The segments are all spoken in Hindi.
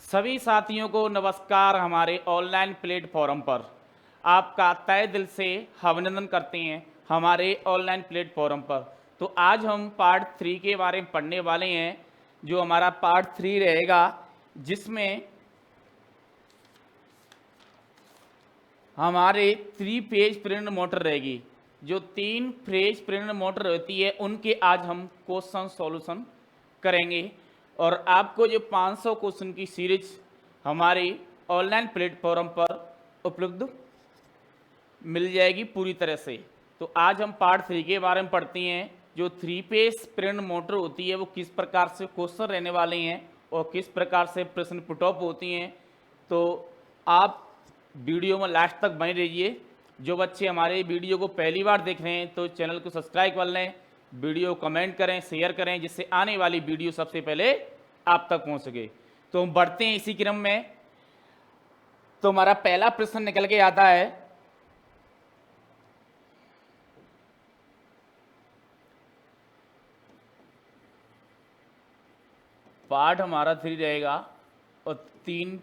सभी साथियों को नमस्कार। हमारे ऑनलाइन प्लेटफॉर्म पर आपका तहे दिल से अभिनंदन करते हैं। हमारे ऑनलाइन प्लेटफॉर्म पर तो आज हम पार्ट 3 के बारे में पढ़ने वाले हैं, जो हमारा पार्ट 3 रहेगा, जिसमें हमारे 3 फेज प्रेरण मोटर रहेगी। जो 3 फेज प्रेरण मोटर होती है उनके आज हम क्वेश्चन सॉल्यूशन करेंगे। और आपको जो 500 क्वेश्चन की सीरीज हमारी ऑनलाइन प्लेटफॉर्म पर उपलब्ध मिल जाएगी पूरी तरह से। तो आज हम पार्ट 3 के बारे में पढ़ते हैं। जो 3 फेज प्रेरण मोटर होती है वो किस प्रकार से क्वेश्चन रहने वाले हैं और किस प्रकार से प्रश्न पुट ऑफ होती हैं। तो आप वीडियो में लास्ट तक बने रहिए। जो बच्चे हमारे वीडियो को पहली बार देख रहे हैं तो चैनल को सब्सक्राइब कर लें, वीडियो कमेंट करें, शेयर करें, जिससे आने वाली वीडियो सबसे पहले आप तक पहुंच सके। तो हम बढ़ते हैं इसी क्रम में। तो हमारा पहला प्रश्न निकल के आता है, पार्ट हमारा 3 रहेगा और 3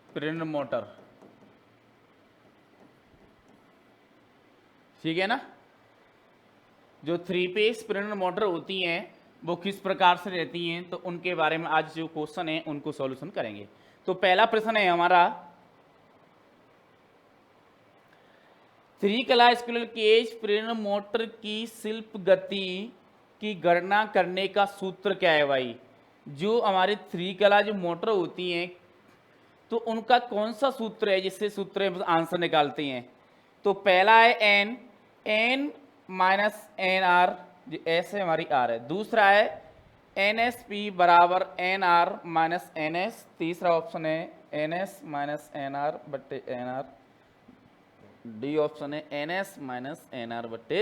प्रेरण मोटर, ठीक है ना। जो 3 फेज प्रेरण मोटर होती हैं वो किस प्रकार से रहती हैं, तो उनके बारे में आज जो क्वेश्चन है उनको सॉल्यूशन करेंगे। तो पहला प्रश्न है हमारा, 3 कला स्क्वायर केज प्रेरण मोटर की शिल्प गति की गणना करने का सूत्र क्या है भाई। जो हमारे 3 कला जो मोटर होती हैं तो उनका कौन सा सूत्र है जिससे सूत्र आंसर निकालते हैं। तो पहला है N, N minus N R, ऐसे हमारी आर है। दूसरा है एन एस पी बराबर N R minus N S. तीसरा ऑप्शन है N S minus N R बट्टे एन आर। डी ऑप्शन है N S minus N R बट्टे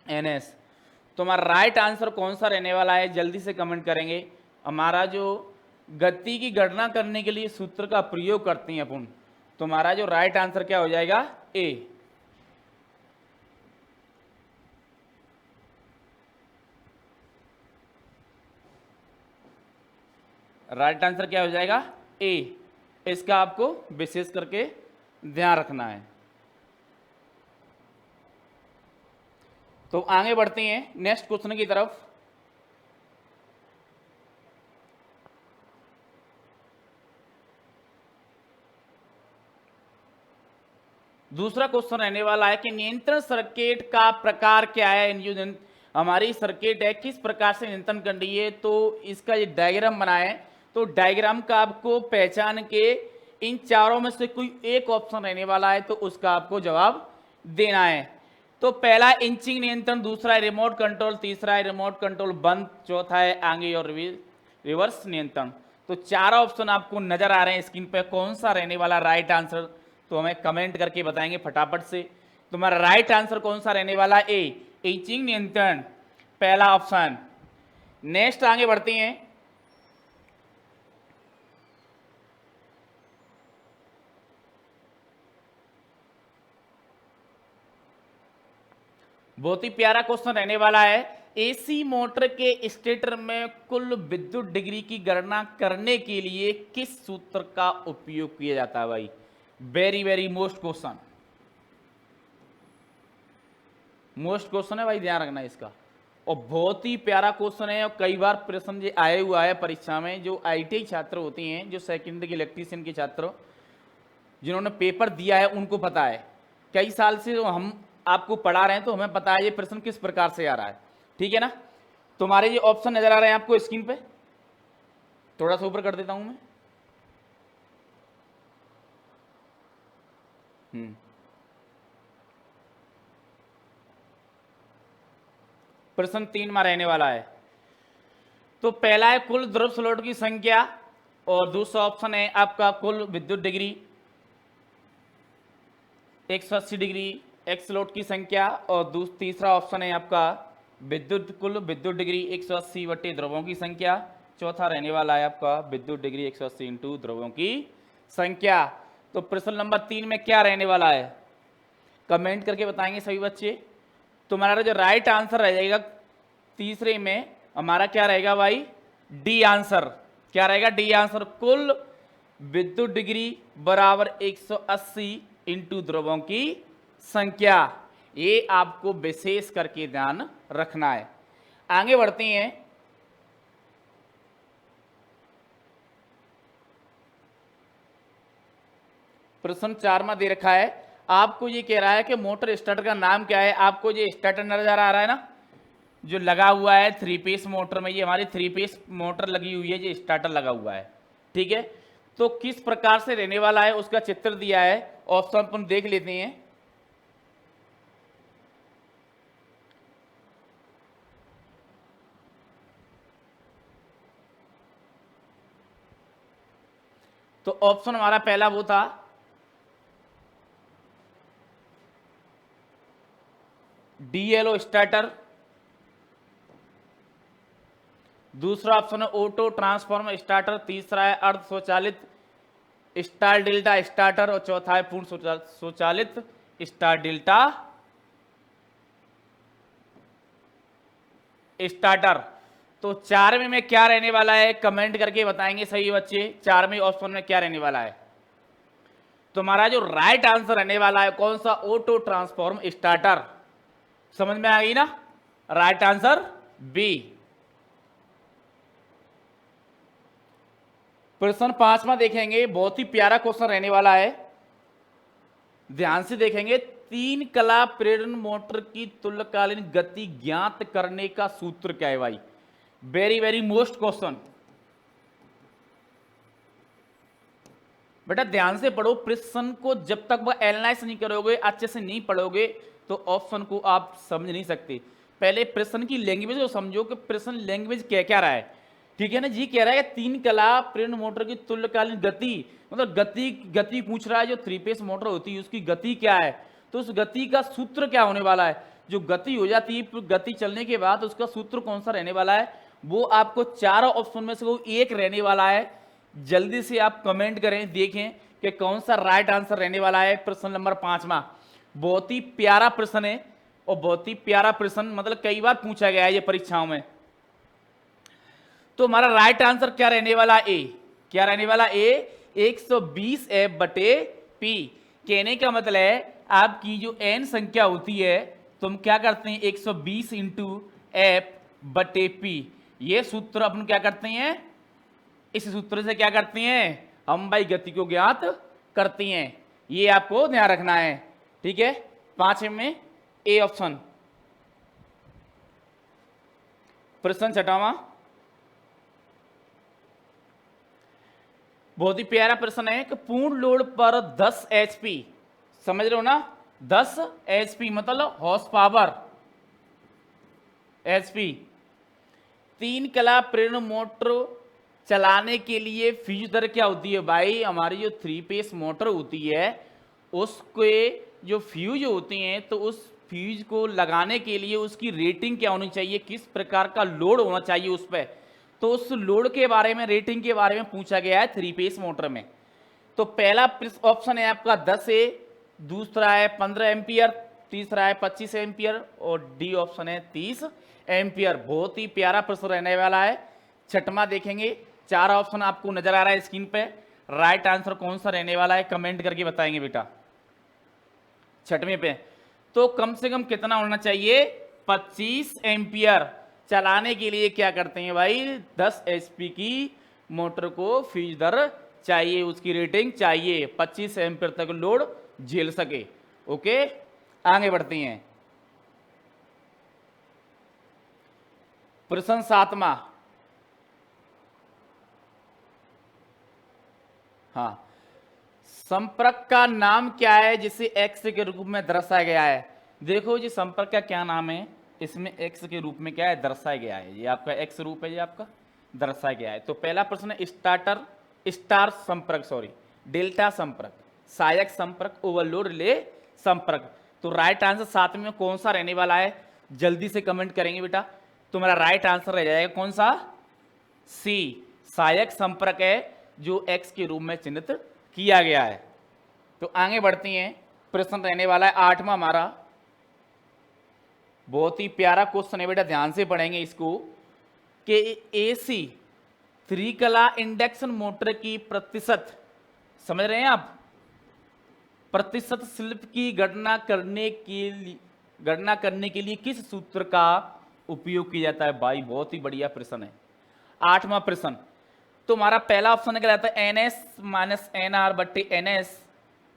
एन एस। तो हमारा राइट आंसर कौन सा रहने वाला है, जल्दी से कमेंट करेंगे। हमारा जो गति की गणना करने के लिए सूत्र का प्रयोग करते हैं अपन, तो हमारा जो राइट आंसर क्या हो जाएगा, ए। राइट आंसर क्या हो जाएगा, ए। इसका आपको विशेष करके ध्यान रखना है। तो आगे बढ़ते हैं नेक्स्ट क्वेश्चन की तरफ। दूसरा क्वेश्चन रहने वाला है कि नियंत्रण सर्किट का प्रकार क्या है। जो हमारी सर्किट है किस प्रकार से नियंत्रण कर रही है, तो इसका ये डायग्राम बनाए। तो डायग्राम का आपको पहचान के इन चारों में से कोई एक ऑप्शन रहने वाला है, तो उसका आपको जवाब देना है। तो पहला इंचिंग नियंत्रण, दूसरा है रिमोट कंट्रोल, तीसरा है रिमोट कंट्रोल बंद, चौथा है आगे और रिवर्स नियंत्रण। तो चार ऑप्शन आपको नजर आ रहे हैं स्क्रीन पर, कौन सा रहने वाला राइट आंसर, तो हमें कमेंट करके बताएंगे फटाफट से। तो हमारा राइट आंसर कौन सा रहने वाला, ए, इंचिंग नियंत्रण, पहला ऑप्शन। नेक्स्ट आगे बढ़ते हैं। बहुत ही प्यारा क्वेश्चन रहने वाला है, एसी मोटर के स्टेटर में कुल विद्युत डिग्री की गणना करने के लिए किस सूत्र का उपयोग किया जाता है भाई। Very very most question, most question है भाई, ध्यान रखना इसका। और बहुत ही प्यारा क्वेश्चन है और कई बार प्रश्न ये आए हुआ है परीक्षा में। जो आईटीआई छात्र होते हैं, जो सेकेंडरी के इलेक्ट्रीशियन के छात्र जिन्होंने पेपर दिया है, उनको पता है। कई साल से हम आपको पढ़ा रहे हैं तो हमें पता है ये प्रश्न किस प्रकार से आ रहा है, ठीक है ना। तुम्हारे ये ऑप्शन नजर आ रहे हैं आपको स्क्रीन पे, थोड़ा सा ऊपर कर देता हूं मैं। प्रश्न 3 में रहने वाला है। तो पहला है कुल ध्रुव स्लॉट की संख्या, और दूसरा ऑप्शन है आपका कुल विद्युत डिग्री 180 डिग्री एक्स स्लॉट की संख्या, और तीसरा ऑप्शन है आपका कुल विद्युत डिग्री 180 बटे ध्रुवों की संख्या। चौथा रहने वाला है आपका विद्युत डिग्री 180 इंटू ध्रुवों की संख्या। तो प्रश्न नंबर 3 में क्या रहने वाला है, कमेंट करके बताएंगे सभी बच्चे। तो हमारा जो राइट आंसर रह जाएगा तीसरे में, हमारा क्या रहेगा भाई, डी आंसर। क्या रहेगा डी आंसर। कुल विद्युत डिग्री बराबर 180 इंटू ध्रुवों की संख्या। ये आपको विशेष करके ध्यान रखना है। आगे बढ़ते हैं। प्रश्न 4 में दे रखा है, आपको ये कह रहा है कि मोटर स्टार्टर का नाम क्या है। आपको ये स्टार्टर नजर आ रहा है ना, जो लगा हुआ है 3 पीस मोटर में, ये हमारी 3 पीस मोटर लगी हुई है, ये स्टार्टर लगा हुआ है, ठीक है। तो किस प्रकार से रहने वाला है उसका चित्र दिया है, ऑप्शन पर देख लेते हैं। तो ऑप्शन हमारा पहला वो था, डीएलओ स्टार्टर। दूसरा ऑप्शन है ऑटो ट्रांसफॉर्मर स्टार्टर। तीसरा है अर्ध स्वचालित स्टार डेल्टा स्टार्टर और चौथा है पूर्ण स्वचालित स्टार डेल्टा स्टार्टर। तो 4 में क्या रहने वाला है, कमेंट करके बताएंगे सही बच्चे, 4 में ऑप्शन में क्या रहने वाला है। तो हमारा जो राइट आंसर रहने वाला है कौन सा, ऑटो ट्रांसफॉर्म स्टार्टर। समझ में आ गई ना, राइट आंसर बी। प्रश्न 5वां देखेंगे, बहुत ही प्यारा क्वेश्चन रहने वाला है, ध्यान से देखेंगे। 3 कला प्रेरण मोटर की तुल्यकालीन गति ज्ञात करने का सूत्र क्या है भाई। Very very most question. बेटा ध्यान से पढ़ो, प्रश्न को जब तक वह एनालाइज नहीं करोगे, अच्छे से नहीं पढ़ोगे, तो ऑप्शन को आप समझ नहीं सकते। पहले प्रश्न की लैंग्वेज को समझो कि प्रश्न लैंग्वेज क्या क्या रहा है, ठीक है ना जी। कह रहा है 3 कला प्रेरण मोटर की तुल्यकालीन गति, मतलब गति पूछ रहा है। जो 3 फेस मोटर होती है उसकी गति क्या है, तो उस गति का सूत्र क्या होने वाला है। जो गति हो जाती है, गति चलने के बाद उसका सूत्र कौन सा रहने वाला है, वो आपको 4 ऑप्शन में से वो एक रहने वाला है। जल्दी से आप कमेंट करें, देखें कि कौन सा राइट आंसर रहने वाला है। प्रश्न नंबर 5वां बहुत ही प्यारा प्रश्न है, और बहुत ही प्यारा प्रश्न, मतलब कई बार पूछा गया है ये परीक्षाओं में। तो हमारा राइट आंसर क्या रहने वाला, ए। क्या रहने वाला, ए 120 एफ बटे पी। कहने का मतलब है आपकी जो एन संख्या होती है, तो हम क्या करते हैं 120 इंटू एफ बटे पी। ये सूत्र अपन क्या करते हैं, इस सूत्र से क्या करते हैं हम भाई, गति को ज्ञात करते हैं। ये आपको ध्यान रखना है, ठीक है। 5 में ए ऑप्शन। प्रश्न 6वां बहुत ही प्यारा प्रश्न है कि पूर्ण लोड पर 10 एचपी, समझ रहे हो ना, 10 एचपी मतलब हॉर्स पावर, एचपी। 3 कला प्रेरण मोटर चलाने के लिए फ्यूज दर क्या होती है भाई। हमारी जो 3 फेस मोटर होती है उसके जो फ्यूज होते हैं, तो उस फ्यूज को लगाने के लिए उसकी रेटिंग क्या होनी चाहिए, किस प्रकार का लोड होना चाहिए उस पर। तो उस लोड के बारे में, रेटिंग के बारे में पूछा गया है 3 फेस मोटर में। तो पहला ऑप्शन है आपका 10 है, दूसरा है 15 एम्पियर, तीसरा है 25 एम्पियर और डी ऑप्शन है 30 एम्पियर। बहुत ही प्यारा प्रश्न रहने वाला है। 6वां देखेंगे, 4 ऑप्शन आपको नजर आ रहा है स्क्रीन पे, राइट आंसर कौन सा रहने वाला है कमेंट करके बताएंगे बेटा। 6वें पे तो कम से कम कितना होना चाहिए, 25 एम्पियर। चलाने के लिए क्या करते हैं भाई, 10 एचपी की मोटर को फ्यूज दर चाहिए, उसकी रेटिंग चाहिए 25 एम्पियर तक लोड झेल सके। ओके, आगे बढ़ते हैं। प्रश्न 7वां, हाँ, संपर्क का नाम क्या है जिसे एक्स के रूप में दर्शाया गया है। देखो जी संपर्क का क्या नाम है, इसमें एक्स के रूप में क्या है दर्शाया गया है, ये आपका एक्स रूप है, ये आपका दर्शाया गया है। तो पहला प्रश्न है स्टार संपर्क, सॉरी डेल्टा संपर्क, सहायक संपर्क, ओवरलोड रिले संपर्क। तो राइट आंसर 7 में कौन सा रहने वाला है, जल्दी से कमेंट करेंगे बेटा। तो मेरा राइट आंसर रह जाएगा कौन सा, सी, सहायक संपर्क है जो एक्स के रूप में चिन्हित किया गया है। तो आगे बढ़ते हैं, प्रश्न रहने वाला है 8वां हमारा, बहुत ही प्यारा क्वेश्चन है बेटा, ध्यान से पढ़ेंगे इसको, कि एसी त्रिकला इंडक्शन मोटर की प्रतिशत, समझ रहे हैं आप, प्रतिशत स्लिप की गणना करने के लिए किस सूत्र का उपयोग किया जाता है? भाई बहुत ही बढ़िया प्रश्न है। 8वां प्रश्न, तो हमारा पहला ऑप्शन क्या रहता है? N S minus N R बट्टे एन एस,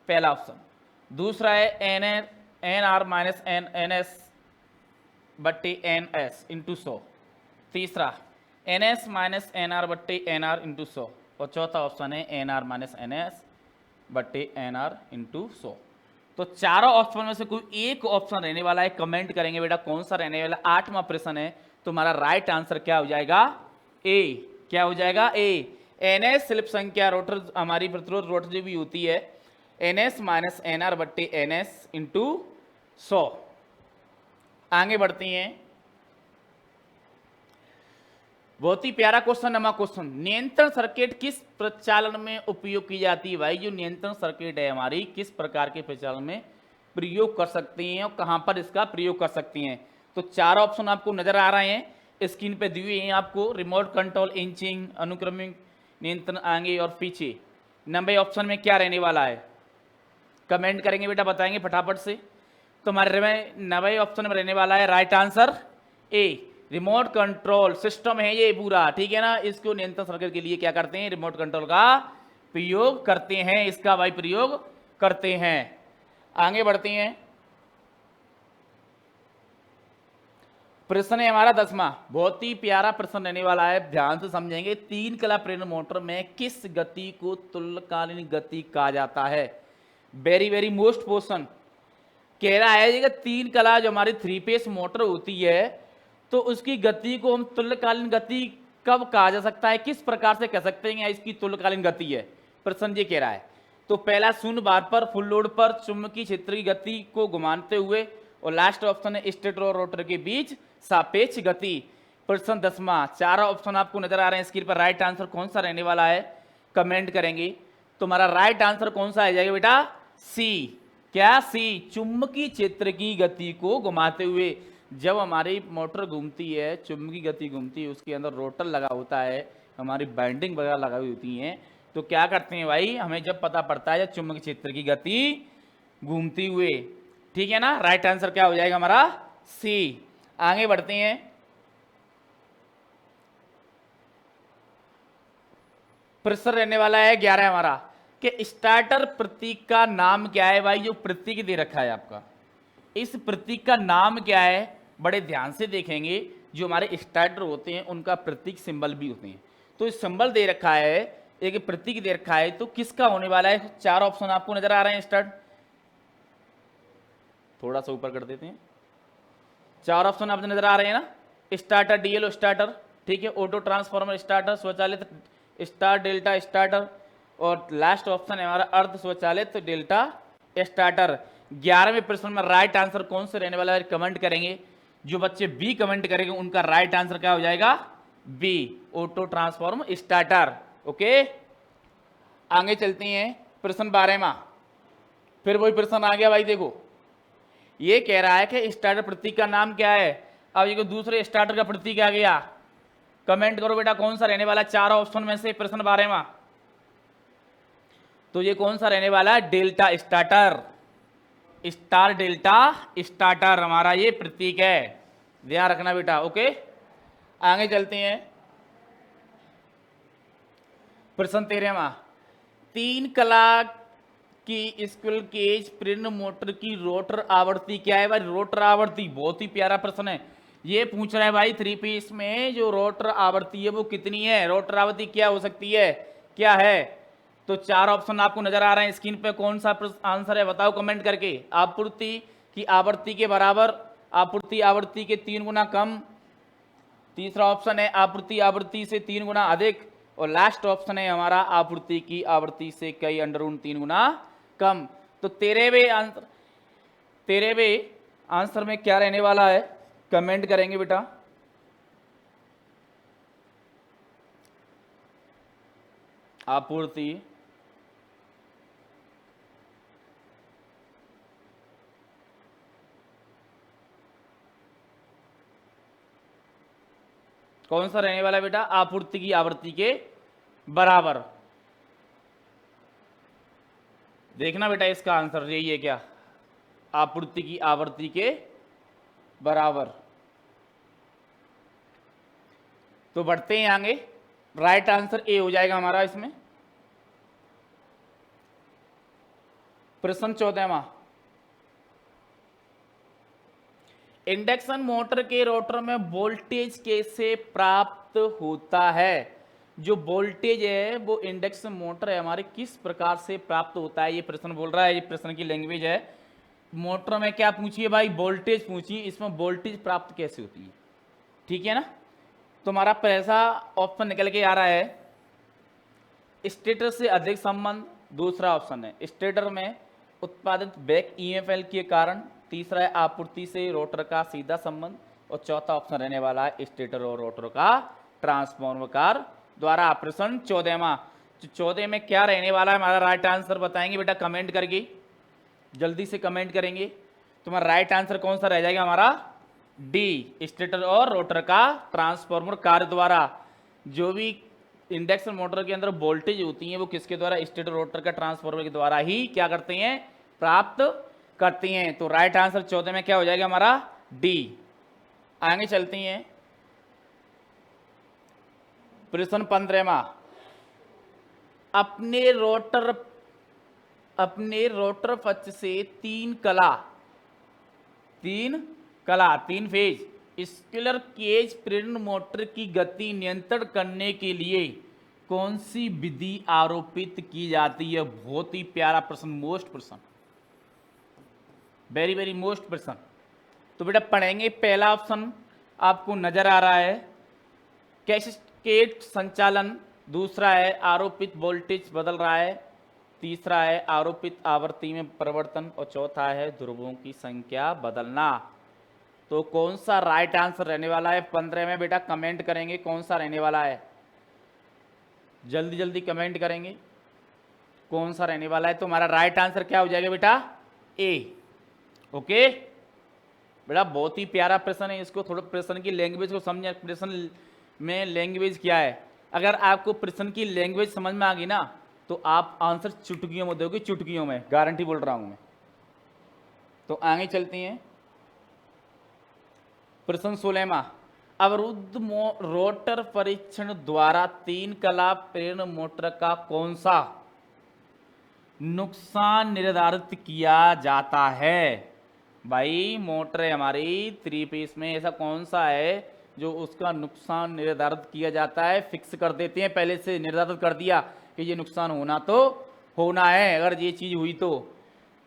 पहला ऑप्शन। दूसरा है N R minus N S बट्टे एन एस इंटू 100। तीसरा N S minus N R बट्टे एन आर इंटू 100। और चौथा ऑप्शन है N R minus N S बट्टे एन आर इंटू 100। तो चारों ऑप्शन में से कोई एक ऑप्शन रहने वाला है, कमेंट करेंगे बेटा कौन सा रहने वाला। 8वां प्रश्न है, तो हमारा राइट आंसर क्या हो जाएगा? ए। क्या हो जाएगा? ए। एन एस स्लिप संख्या रोटर, हमारी प्रतिरोध रोटर जो भी होती है, N S minus N R बट्टे एन एस इंटू 100। आगे बढ़ती हैं, बहुत ही प्यारा क्वेश्चन, नमा क्वेश्चन। नियंत्रण सर्किट किस प्रचालन में उपयोग की जाती है? भाई जो नियंत्रण सर्किट है हमारी, किस प्रकार के प्रचालन में प्रयोग कर सकती हैं और कहां पर इसका प्रयोग कर सकती हैं? तो चार ऑप्शन आपको नजर आ रहे हैं स्क्रीन पे दिए हैं आपको। रिमोट कंट्रोल, इंचिंग, अनुक्रमिक नियंत्रण आगे और पीछे। 90 ऑप्शन में क्या रहने वाला है? कमेंट करेंगे बेटा, बताएंगे फटाफट से। तो हमारे 90 ऑप्शन में रहने वाला है right answer A, remote control system है ये पूरा, ठीक है ना। इसको नियंत्रण सर्किट के लिए क्या करते हैं? रिमोट कंट्रोल का प्रयोग करते हैं, इसका भाई प्रयोग करते हैं। आगे बढ़ते हैं, प्रश्न है हमारा 10वां, बहुत ही प्यारा प्रश्न रहने वाला है, ध्यान से समझेंगे। 3 कला प्रेरण मोटर में किस गति को तुल्यकालीन गति कहा जाता है? वेरी वेरी मोस्ट क्वेश्चन कह रहा है कि 3 कला जो हमारी 3 फेस मोटर होती है, तो उसकी गति को हम तुल्यकालीन गति कब कहा जा सकता है, किस प्रकार से कह सकते हैं इसकी तुल्यकालीन गति है? प्रश्न ये कह रहा है। तो पहला, शून्य भार पर फुल लोड पर चुंबकीय क्षेत्र की गति को घुमाते हुए, और लास्ट ऑप्शन है स्टेटर और रोटर के बीच सापेक्ष गति। प्रश्न 10वां, चार ऑप्शन आपको नजर आ रहे हैं स्क्रीन पर, राइट आंसर कौन सा रहने वाला है? कमेंट करेंगे। तुम्हारा राइट आंसर कौन सा आ जाएगा बेटा? सी। क्या? सी, चुंबकीय क्षेत्र की गति को घुमाते हुए। जब हमारी मोटर घूमती है, चुंबकीय गति घूमती है, उसके अंदर रोटर लगा होता है, हमारी बाइंडिंग वगैरह लगाई होती हैं, तो क्या करते हैं भाई, हमें जब पता पड़ता है जब चुंबकीय क्षेत्र की गति घूमती हुए, ठीक है ना। राइट आंसर क्या हो जाएगा हमारा? सी। आगे बढ़ते हैं, प्रश्न रहने वाला है 11 हमारा, कि स्टार्टर प्रतीक का नाम क्या है? भाई जो प्रतीक दे रखा है आपका, इस प्रतीक का नाम क्या है? बड़े ध्यान से देखेंगे, जो हमारे स्टार्टर होते हैं उनका प्रतीक सिंबल भी होते हैं। तो इस सिंबल दे रखा है, एक प्रतीक दे रखा है, तो किसका होने वाला है? चार ऑप्शन आपको नजर आ रहे हैं। स्टार्ट थोड़ा सा ऊपर कर देते हैं, चार ऑप्शन आपको नजर आ रहे हैं ना। स्टार्टर, डीएलओ स्टार्टर, ठीक है, ऑटो ट्रांसफॉर्मर स्टार्टर, स्वचालित स्टार डेल्टा स्टार्टर, और लास्ट ऑप्शन है हमारा अर्ध स्वचालित डेल्टा स्टार्टर। 11वें प्रश्न में राइट आंसर कौन से रहने वाला है? कमेंट करेंगे। जो बच्चे बी कमेंट करेंगे उनका राइट आंसर क्या हो जाएगा? B, auto transform starter. Okay, आगे चलते हैं, प्रश्न 12वां, फिर वही प्रश्न आ गया भाई। देखो ये कह रहा है कि स्टार्टर प्रतीक का नाम क्या है। अब ये दूसरे स्टार्टर का प्रतीक आ गया, कमेंट करो बेटा कौन सा रहने वाला? चार ऑप्शन में से प्रश्न 12वां, तो ये कौन सा रहने वाला है? Delta starter, star delta starter हमारा ये प्रतीक है, ध्यान रखना बेटा। ओके, आगे चलते हैं, प्रश्न 13वां, 3 कला की स्क्विरल केज प्रेरण मोटर की रोटर आवृत्ति क्या है? भाई रोटर आवृत्ति बहुत ही प्यारा प्रश्न है, ये पूछ रहा है भाई 3 पीस में जो रोटर आवृत्ति है वो कितनी है? रोटर आवृत्ति क्या हो सकती है, क्या है? तो चार ऑप्शन आपको नजर आ रहे हैं स्क्रीन पे, कौन सा आंसर है बताओ कमेंट करके। आपूर्ति की आवृत्ति के बराबर, आपूर्ति आवृत्ति के 3 गुना कम, तीसरा ऑप्शन है आपूर्ति आवृत्ति से 3 गुना अधिक, और लास्ट ऑप्शन है हमारा आपूर्ति की आवृत्ति से कई अंडर 3 गुना कम। तो 13वें आंसर में क्या रहने वाला है? कमेंट करेंगे बेटा। आपूर्ति कौन सा रहने वाला है बेटा? आपूर्ति की आवृत्ति के बराबर। देखना बेटा इसका आंसर यही है क्या? आपूर्ति की आवृत्ति के बराबर। तो बढ़ते हैं आगे, राइट आंसर ए हो जाएगा हमारा इसमें। प्रश्न 14वां, इंडक्शन मोटर के रोटर में वोल्टेज कैसे प्राप्त होता है? जो वोल्टेज है वो इंडक्शन मोटर है हमारे किस प्रकार से प्राप्त होता है, ये प्रश्न बोल रहा है। ये प्रश्न की लैंग्वेज है। मोटर में क्या पूछिए भाई? वोल्टेज पूछिए। इसमें वोल्टेज प्राप्त कैसे होती है? ठीक है ना। तो हमारा पहला ऑप्शन निकल के आ रहा है स्टेटर से अधिक संबंध। दूसरा ऑप्शन है स्टेटर में उत्पादित बैक ईएमएफ के कारण। तीसरा है आपूर्ति से रोटर का सीधा संबंध। और चौथा ऑप्शन रहने वाला है स्टेटर और रोटर का ट्रांसफॉर्मर कार द्वारा। प्रश्न 14वां, 14 में क्या रहने वाला है हमारा? राइट आंसर बताएंगे बेटा कमेंट करके, जल्दी से कमेंट करेंगे। तो हमारा राइट आंसर कौन सा रह जाएगा हमारा? डी, स्टेटर और रोटर का ट्रांसफॉर्मर कार्य द्वारा। जो भी इंडक्शन मोटर के अंदर वोल्टेज होती है वो किसके द्वारा? स्टेटर रोटर का ट्रांसफॉर्मर के द्वारा ही क्या करते हैं? प्राप्त करती हैं। तो राइट आंसर 14 में क्या हो जाएगा हमारा? डी। आगे चलते हैं प्रश्न 15वां, अपने रोटर पक्ष से तीन फेज स्केलर केज प्रेरण मोटर की गति नियंत्रण करने के लिए कौन सी विधि आरोपित की जाती है? बहुत ही प्यारा प्रश्न, मोस्ट प्रश्न, वेरी वेरी मोस्ट प्रश्न। तो बेटा पढ़ेंगे। पहला ऑप्शन आपको नजर आ रहा है कैस्केड संचालन। दूसरा है आरोपित वोल्टेज बदल रहा है। तीसरा है आरोपित आवृत्ति में परिवर्तन। और चौथा है ध्रुवों की संख्या बदलना। तो कौन सा राइट आंसर रहने वाला है? 15 में बेटा कमेंट करेंगे कौन सा रहने वाला है, जल्दी जल्दी कमेंट करेंगे कौन सा रहने वाला है। तो हमारा राइट आंसर क्या हो जाएगा बेटा? ए। ओके बेटा बहुत ही प्यारा प्रश्न है। इसको थोड़ा प्रश्न की लैंग्वेज को समझे, प्रश्न में लैंग्वेज क्या है। अगर आपको प्रश्न की लैंग्वेज समझ में आ गई ना तो आप आंसर चुटकियों में दोगे, चुटकियों में, गारंटी बोल रहा हूं मैं। तो आगे चलते हैं प्रश्न 16वां, अवरुद्ध रोटर परीक्षण द्वारा तीन कला प्रेरण मोटर का कौन सा नुकसान निर्धारित किया जाता है? भाई मोटर है हमारी 3 पीस में, ऐसा कौन सा है जो उसका नुकसान निर्धारित किया जाता है? फिक्स कर देते हैं, पहले से निर्धारित कर दिया कि ये नुकसान होना तो होना है अगर ये चीज हुई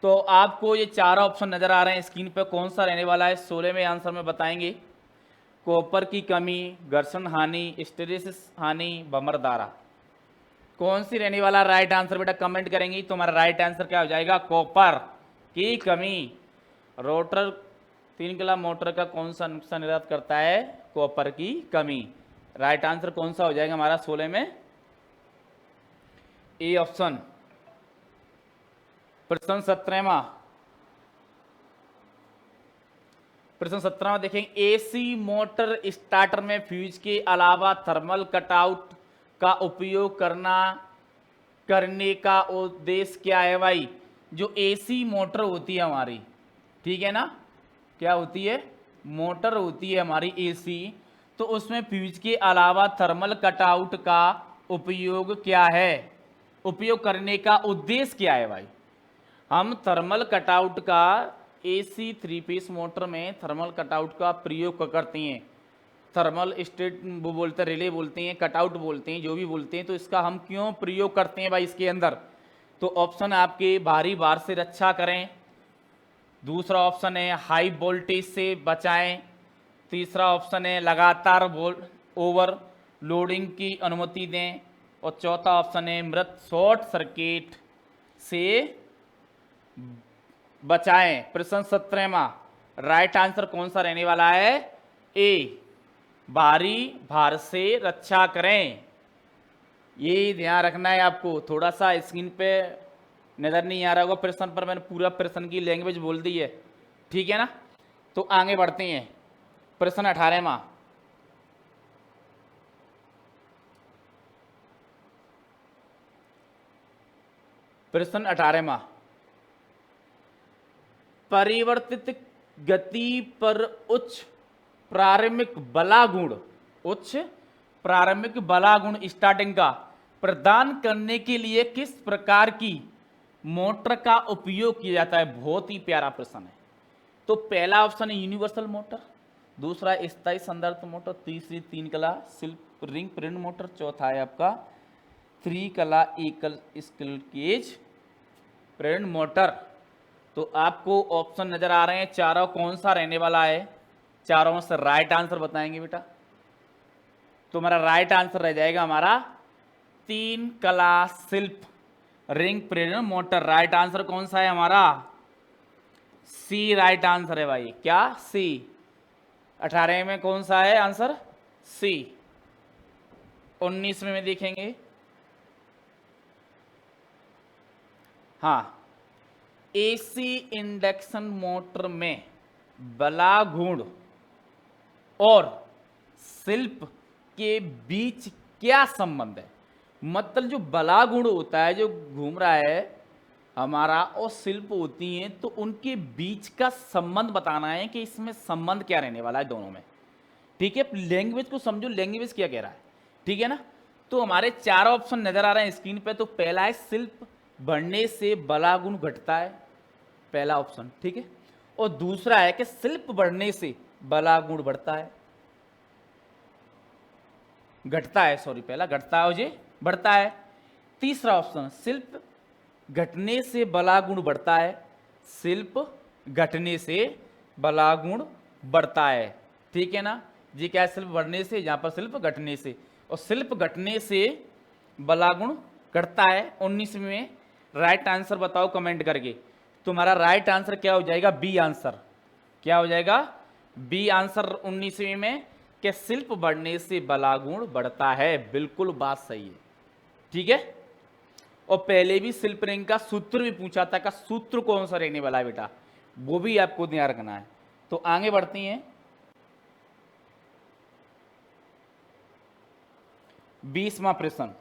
तो आपको ये 4 ऑप्शन नजर आ रहे हैं स्क्रीन पर, कौन सा रहने वाला है? 16वें आंसर में बताएंगे। कॉपर की कमी, घर्षण हानि, हिस्टेरेसिस हानि, भमर धारा। कौन सी रहने वाला राइट आंसर बेटा कमेंट करेंगे। तो हमारा राइट आंसर क्या हो जाएगा? कॉपर की कमी। रोटर 3 कला मोटर का कौन सा नुकसान निर्धारित करता है? कॉपर की कमी। राइट आंसर कौन सा हो जाएगा हमारा 16 में? A option. प्रश्न 17वां, प्रश्न 17वां देखेंगे। एसी मोटर स्टार्टर में फ्यूज के अलावा थर्मल कटआउट का उपयोग करने का उद्देश्य क्या है? भाई जो एसी मोटर होती है हमारी, ठीक है ना, क्या होती है? मोटर होती है हमारी एसी, तो उसमें फ्यूज के अलावा थर्मल कटआउट का उपयोग क्या है? उपयोग करने का उद्देश्य क्या है? भाई हम थर्मल कटआउट का एसी 3 पीस मोटर में थर्मल कटआउट का प्रयोग करते हैं। थर्मल स्टेट वो बोलते हैं, रिले बोलते हैं, कटआउट बोलते हैं, जो भी बोलते हैं। तो इसका हम क्यों प्रयोग करते हैं भाई इसके अंदर? तो ऑप्शन आपके भारी भार से रक्षा करें। दूसरा ऑप्शन है हाई वोल्टेज से बचाएं। तीसरा ऑप्शन है लगातार ओवर लोडिंग की अनुमति दें। और चौथा ऑप्शन है मृत शॉर्ट सर्किट से बचाएं। प्रश्न 17वां, राइट आंसर कौन सा रहने वाला है? ए, भारी भार से रक्षा करें। ये ध्यान रखना है आपको। थोड़ा सा स्क्रीन पे नजर नहीं आ रहा होगा प्रश्न पर, मैंने पूरा प्रश्न की लैंग्वेज बोल दी है, ठीक है ना। तो आगे बढ़ते हैं प्रश्न 18वां, प्रश्न 18वां, परिवर्तित गति पर उच्च प्रारंभिक बलागुण, उच्च प्रारंभिक बलागुण स्टार्टिंग का प्रदान करने के लिए किस प्रकार की मोटर का उपयोग किया जाता है? बहुत ही प्यारा प्रश्न है। तो पहला ऑप्शन है यूनिवर्सल मोटर, दूसरा स्थायी संदर्भ मोटर, तीसरी तीन कला शिल्प रिंग प्रेरण मोटर, चौथा है आपका थ्री कला एकल स्क्विरल केज प्रेरण मोटर। तो आपको ऑप्शन नजर आ रहे हैं, चारों कौन सा रहने वाला है? चारों से राइट आंसर बताएंगे बेटा। तो हमारा राइट आंसर रह जाएगा हमारा तीन कला शिल्प रिंग प्रेरण मोटर। राइट आंसर कौन सा है हमारा? सी राइट आंसर है भाई। क्या? सी। 18 में कौन सा है आंसर? सी। 19 में देखेंगे, हाँ, एसी इंडक्शन मोटर में बलागुण और शिल्प के बीच क्या संबंध है? मतलब जो बलागुण होता है जो घूम रहा है हमारा, और शिल्प होती हैं, तो उनके बीच का संबंध बताना है कि इसमें संबंध क्या रहने वाला है दोनों में। ठीक है, लैंग्वेज को समझो, लैंग्वेज क्या कह रहा है, ठीक है ना। तो हमारे चार ऑप्शन नजर आ रहे हैं स्क्रीन पे। तो पहला है शिल्प बढ़ने से बलागुण घटता है, पहला ऑप्शन, ठीक है। और दूसरा है कि शिल्प बढ़ने से बलागुण बढ़ता है, घटता है, सॉरी, पहला घटता है और ये बढ़ता है। तीसरा ऑप्शन शिल्प घटने से बलागुण बढ़ता है, शिल्प घटने से बलागुण बढ़ता है, ठीक है ना जी। क्या है? शिल्प बढ़ने से, यहां पर शिल्प घटने से, और शिल्प घटने से बलागुण घटता है। 19 में राइट आंसर बताओ कमेंट करके। तुम्हारा राइट आंसर क्या हो जाएगा? B answer. क्या हो जाएगा? बी आंसर 19वीं में, कि शिल्प बढ़ने से बलागुण बढ़ता है। बिल्कुल बात सही है, ठीक है। और पहले भी शिल्प रिंग का सूत्र भी पूछा था, का सूत्र कौन सा रहने वाला है बेटा, वो भी आपको ध्यान रखना है। तो आगे बढ़ती हैं 20वां प्रश्न।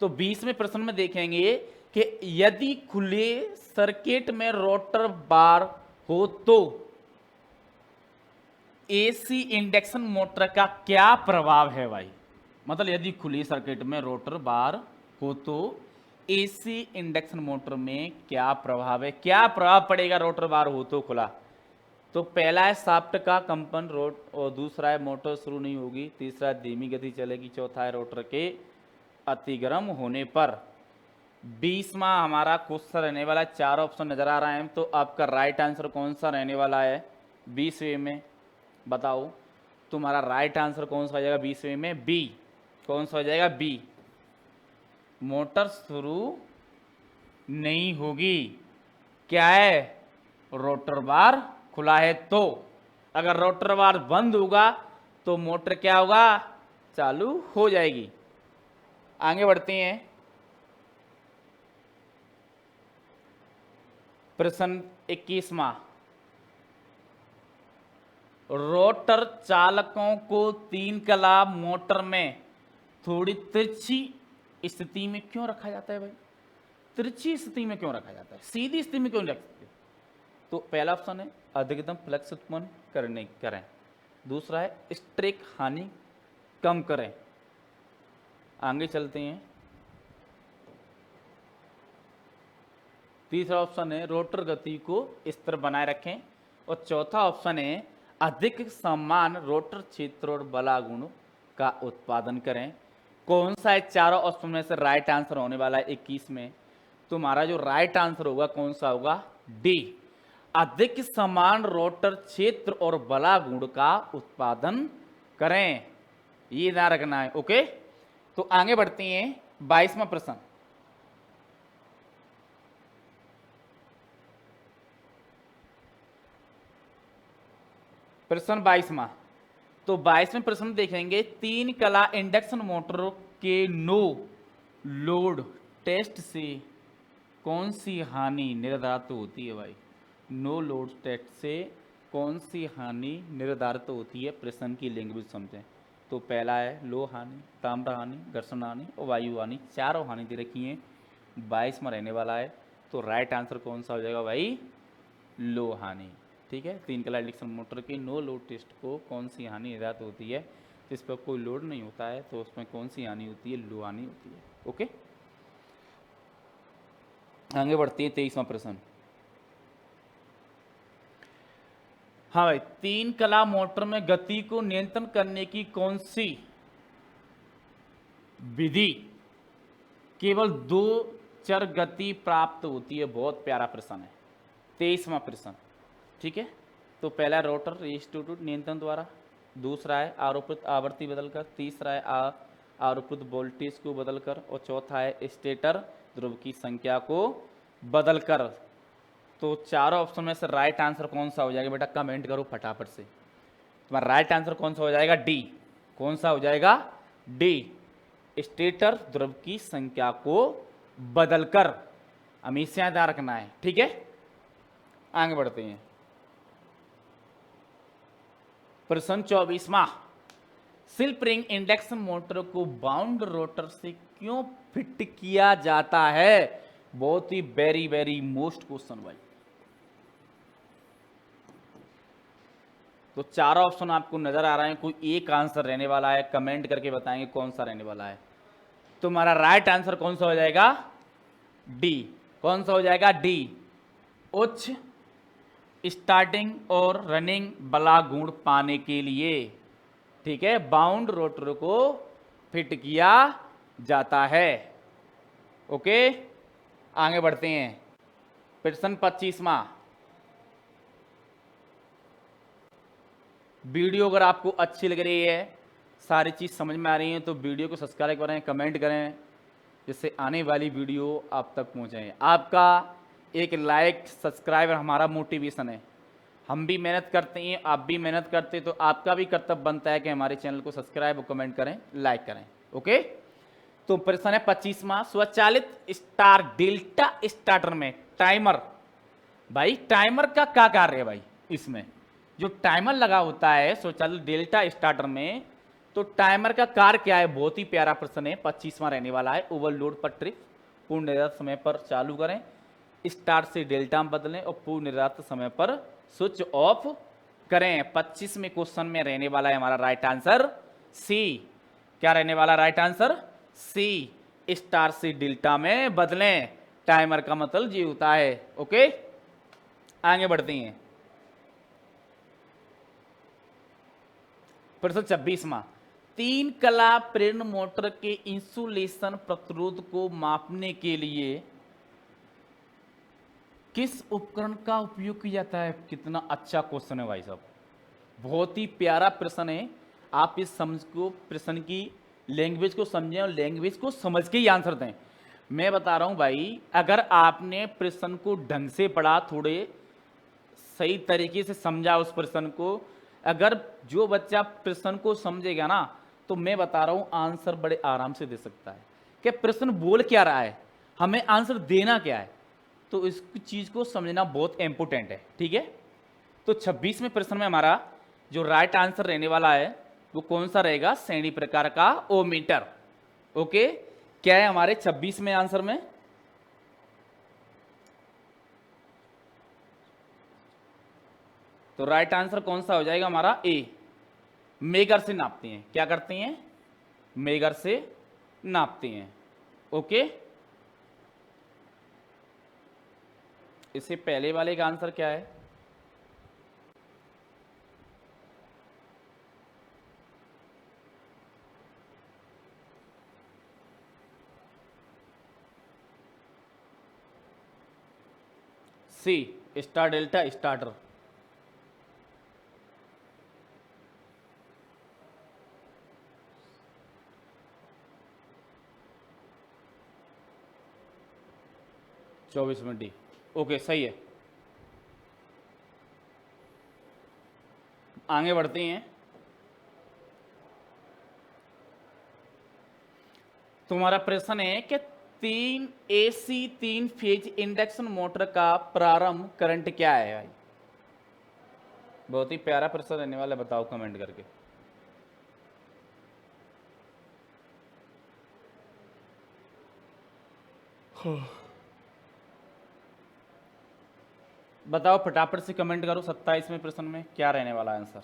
तो 20वें प्रश्न में देखेंगे कि यदि खुले सर्किट में रोटर बार हो तो एसी इंडक्शन मोटर का क्या प्रभाव है भाई? मतलब यदि खुली सर्किट में रोटर बार हो तो एसी इंडक्शन मोटर में क्या प्रभाव है? क्या प्रभाव पड़ेगा रोटर बार हो तो खुला? तो पहला है शाफ्ट का कंपन रोड, और दूसरा है मोटर शुरू नहीं होगी, तीसरा है धीमी गति चलेगी, चौथा है रोटर के अति गर्म होने पर। 20वां हमारा क्वेश्चन रहने वाला है, चार ऑप्शन नजर आ रहे हैं। तो आपका राइट आंसर कौन सा रहने वाला है 20वें में? बताओ तुम्हारा राइट आंसर कौन सा हो जाएगा 20वें में? बी। कौन सा हो जाएगा? बी। मोटर शुरू नहीं होगी, क्या है? रोटर बार खुला है। तो अगर रोटर बार बंद होगा तो मोटर क्या होगा? चालू हो जाएगी। आगे बढ़ते हैं प्रश्न 21वां। रोटर चालकों को तीन कला मोटर में थोड़ी तिरछी स्थिति में क्यों रखा जाता है भाई? तिरछी स्थिति में क्यों रखा जाता है, सीधी स्थिति में क्यों रख सकते? तो पहला ऑप्शन है अधिकतम फ्लक्स उत्पन्न करें, दूसरा है स्ट्रेक हानि कम करें। आगे चलते हैं, तीसरा ऑप्शन है रोटर गति को स्थिर बनाए रखें, और चौथा ऑप्शन है अधिक समान रोटर क्षेत्र और बलागुण का उत्पादन करें। कौन सा है चारों ऑप्शन में से राइट आंसर होने वाला है 21 में? तुम्हारा जो राइट आंसर होगा कौन सा होगा? डी, अधिक समान रोटर क्षेत्र और बलागुण का उत्पादन करें, ये ध्यान रखना है। ओके, तो आगे बढ़ते हैं 22वां प्रश्न। प्रश्न 22वां। तो 22वें प्रश्न देखेंगे, तीन कला इंडक्शन मोटर के नो लोड टेस्ट से कौन सी हानि निर्धारित होती है भाई? नो लोड टेस्ट से कौन सी हानि निर्धारित होती है? प्रश्न की लैंग्वेज समझें। तो पहला है लो हानि, ताम्र हानि, घर्षण हानि और वायु हानि। चारों हानि दे रखी हैं। 22 में रहने वाला है। तो राइट आंसर कौन सा हो जाएगा भाई? लो हानि। ठीक है, 3 कला इंडक्शन मोटर की नो लोड टेस्ट को कौन सी हानि निर्धारित होती है? जिस पर कोई लोड नहीं होता है तो उसमें कौन सी हानि होती है? लो हानि होती है। ओके, आगे बढ़ते हैं 23वां प्रश्न। हाँ भाई, 3 कला मोटर में गति को नियंत्रण करने की कौन सी विधि केवल 2 चर गति प्राप्त होती है? बहुत प्यारा प्रश्न है। 23वां प्रश्न। ठीक है, तो पहला रोटर रेस्टिट्यूट नियंत्रण द्वारा, दूसरा है आरोपित आवृत्ति बदलकर, तीसरा है आरोपित वोल्टेज को बदलकर, और चौथा है स्टेटर ध्रुव की संख्या को बदलकर। तो चारों ऑप्शन में से राइट आंसर कौन सा हो जाएगा बेटा? कमेंट करो फटाफट से। तुम्हारा राइट आंसर कौन सा हो जाएगा? डी। कौन सा हो जाएगा? डी, स्टेटर ध्रुव की संख्या को बदलकर। हमेशा याद रखना है। ठीक है, आगे बढ़ते हैं। प्रश्न 24वां। स्लिप रिंग इंडक्शन मोटर को बाउंड रोटर से क्यों फिट किया जाता है? बहुत ही वेरी वेरी मोस्ट क्वेश्चन भाई। तो चारों ऑप्शन आपको नजर आ रहे हैं, कोई एक आंसर रहने वाला है, कमेंट करके बताएंगे कौन सा रहने वाला है। तो हमारा राइट आंसर कौन सा हो जाएगा? डी। कौन सा हो जाएगा? डी, उच्च स्टार्टिंग और रनिंग बला गुण पाने के लिए, ठीक है, बाउंड रोटर को फिट किया जाता है। ओके, आगे बढ़ते हैं। प्रश्न 25वां। वीडियो अगर आपको अच्छी लग रही है, सारी चीज़ समझ में आ रही है, तो वीडियो को सब्सक्राइब करें, कमेंट करें, जिससे आने वाली वीडियो आप तक पहुंचे। आपका एक लाइक सब्सक्राइबर हमारा मोटिवेशन है। हम भी मेहनत करते हैं, आप भी मेहनत करते हैं, तो आपका भी कर्तव्य बनता है कि हमारे चैनल को सब्सक्राइब और कमेंट करें, लाइक करें। ओके, तो प्रश्न है 25वां। स्वचालित स्टार डेल्टा स्टार्टर में टाइमर, भाई टाइमर का क्या कार्य है भाई? इसमें जो टाइमर लगा होता है स्वचालित डेल्टा स्टार्टर में, तो टाइमर का कार्य क्या है? बहुत ही प्यारा प्रश्न है, 25वां रहने वाला है। ओवरलोड पर ट्रिप, पूर्ण निर्धारित समय पर चालू करें, स्टार्ट से डेल्टा में बदलें और पूर्ण निर्धारित समय पर स्विच ऑफ करें। 25 में क्वेश्चन में रहने वाला है हमारा राइट आंसर सी। क्या रहने वाला राइट आंसर? सी, स्टार से डेल्टा में बदलें। टाइमर का मतलब ये होता है। ओके, आगे बढ़ते हैं। प्रश्न 26वां। 3 कला प्रेरण मोटर के इंसुलेशन प्रतिरोध को मापने के लिए किस उपकरण का उपयोग किया जाता है? कितना अच्छा क्वेश्चन है भाई साहब, बहुत ही प्यारा प्रश्न है। आप इस समझ को, प्रश्न की लैंग्वेज को समझें और लैंग्वेज को समझ के ही आंसर दें। मैं बता रहा हूं भाई, अगर आपने प्रश्न को ढंग से पढ़ा, थोड़े सही तरीके से समझा उस प्रश्न को, अगर जो बच्चा प्रश्न को समझेगा ना, तो मैं बता रहा हूं आंसर बड़े आराम से दे सकता है। कि प्रश्न बोल क्या रहा है, हमें आंसर देना क्या है, तो इस चीज को समझना बहुत इंपॉर्टेंट है। ठीक है, तो 26वें प्रश्न में हमारा जो राइट आंसर रहने वाला है वो कौन सा रहेगा? श्रेणी प्रकार का ओमीटर। ओके, क्या है हमारे 26वें आंसर में? तो राइट आंसर कौन सा हो जाएगा हमारा? ए, मेगर से नापते हैं। क्या करते हैं? मेगर से नापते हैं। ओके, इससे पहले वाले का आंसर क्या है? सी, स्टार डेल्टा स्टार्टर। चौबीस में डी। ओके, सही है। आगे बढ़ते हैं। तुम्हारा प्रश्न है कि 3 AC 3 फेज इंडक्शन मोटर का प्रारंभ करंट क्या है भाई? बहुत ही प्यारा प्रश्न रहने वाला, बताओ कमेंट करके। बताओ फटाफट से कमेंट करो 27वें प्रश्न में क्या रहने वाला है आंसर।